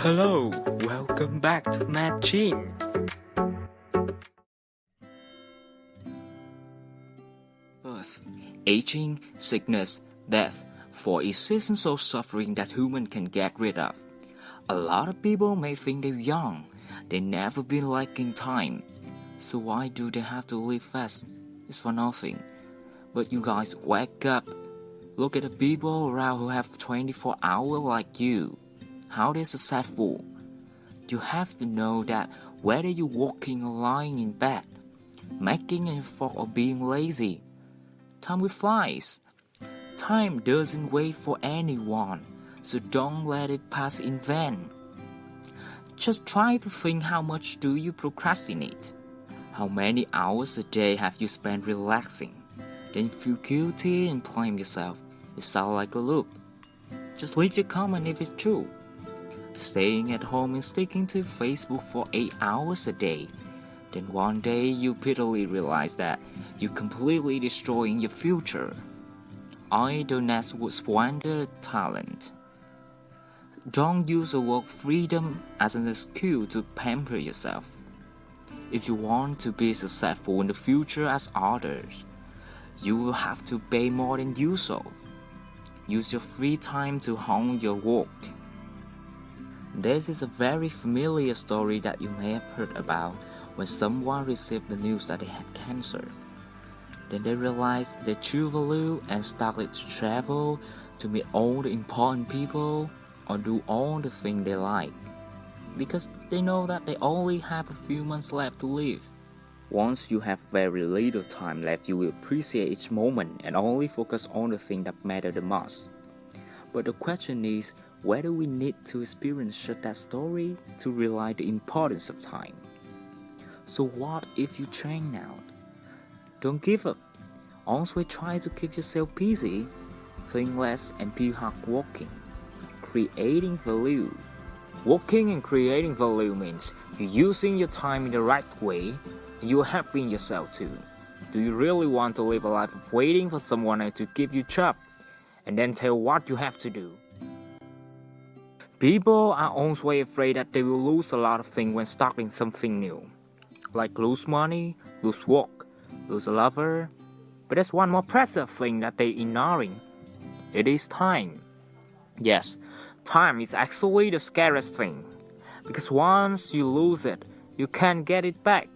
Hello, welcome back to Mad Gene. Birth, aging, sickness, death, for is seasons of suffering that human can get rid of. A lot of people may think they're young, they never been lacking time. So why do they have to live fast? It's for nothing. But you guys wake up. Look at the people around who have 24 hours like you. How they're successful. You have to know that whether you're walking or lying in bed, making an effort or being lazy, time will flies. Time doesn't wait for anyone, so don't let it pass in vain. Just try to think, how much do you procrastinate? How many hours a day have you spent relaxing? Then feel guilty and blame yourself. It sounds like a loop. Just leave your comment if it's true. Staying at home and sticking to Facebook for 8 hours a day. Then one day you bitterly realize that you're completely destroying your future. Idleness would squander talent. Don't use the word freedom as an excuse to pamper yourself. If you want to be successful in the future as others, you will have to pay more than usual. Use your free time to hone your work. This is a very familiar story that you may have heard about when someone received the news that they had cancer. Then they realized their true value and started to travel to meet all the important people or do all the things they like, because they know that they only have a few months left to live. Once you have very little time left, you will appreciate each moment and only focus on the things that matter the most. But the question is whether we need to experience such that story to realize the importance of time. So what if you train now? Don't give up. Always try to keep yourself busy, think less and be hardworking. Creating value. Working and creating value means you're using your time in the right way and you're helping yourself too. Do you really want to live a life of waiting for someone else to give you job and then tell what you have to do? People are always afraid that they will lose a lot of things when starting something new, like lose money, lose work, lose a lover. But there's one more precious thing that they're ignoring. It is time. Yes, time is actually the scariest thing, because once you lose it, you can't get it back.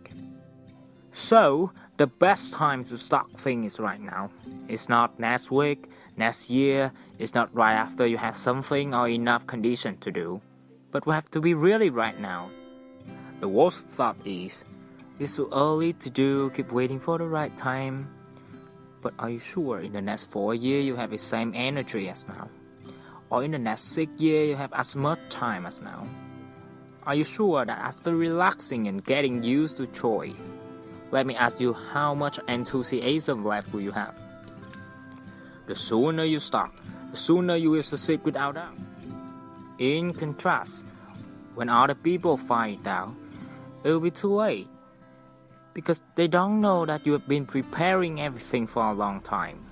So, the best time to start things is right now. It's not next week, next year, it's not right after you have something or enough condition to do. But we have to be really right now. The worst thought is, it's too early to do, keep waiting for the right time. But are you sure in the next 4 years you have the same energy as now? Or in the next 6 years you have as much time as now? Are you sure that after relaxing and getting used to joy, let me ask you, how much enthusiasm left will you have? The sooner you start, the sooner you will succeed without doubt. In contrast, when other people find out, it will be too late, because they don't know that you have been preparing everything for a long time.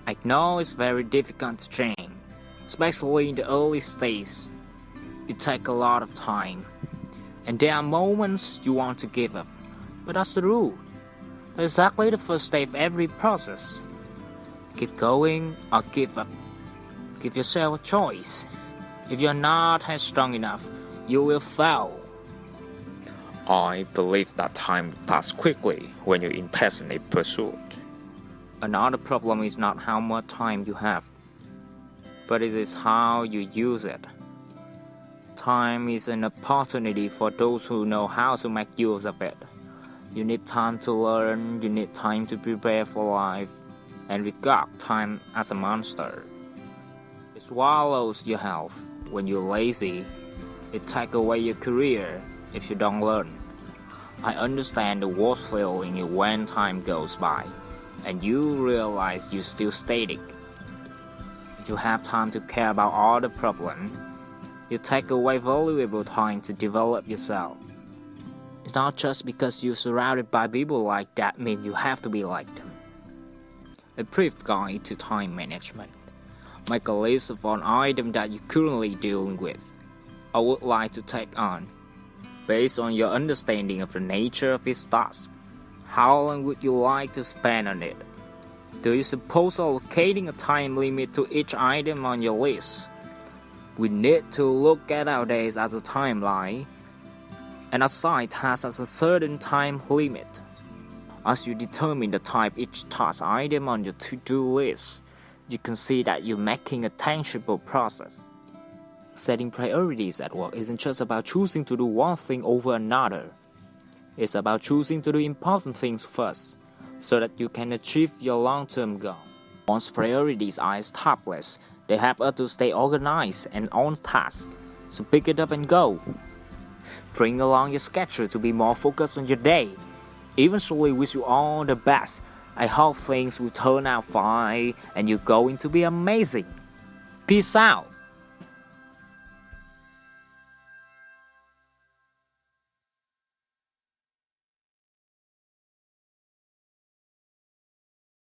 I know it's very difficult to change, especially in the early stages. It takes a lot of time, and there are moments you want to give up, but that's the rule. That's exactly the first step of every process. Keep going or give up. Give yourself a choice. If you're not headstrong enough, you will fail. I believe that time passes quickly when you're in passionate pursuit. Another problem is not how much time you have, but it is how you use it. Time is an opportunity for those who know how to make use of it. You need time to learn, you need time to prepare for life, and regard time as a monster. It swallows your health when you're lazy. It takes away your career if you don't learn. I understand the worst feeling is when time goes by and you realize you're still static. If you have time to care about all the problems, you take away valuable time to develop yourself. It's not just because you're surrounded by people like that means you have to be like them. A brief guide to time management. Make a list of all items that you're currently dealing with. I would like to take on. Based on your understanding of the nature of this task, how long would you like to spend on it? Do you suppose allocating a time limit to each item on your list? We need to look at our days as a timeline and assign tasks as a certain time limit. As you determine the type each task item on your to-do list, you can see that you're making a tangible process. Setting priorities at work isn't just about choosing to do one thing over another. It's about choosing to do important things first, so that you can achieve your long-term goal. Once priorities are established, they help us to stay organized and on task, so pick it up and go. Bring along your schedule to be more focused on your day. Eventually, wish you all the best. I hope things will turn out fine and you're going to be amazing. Peace out.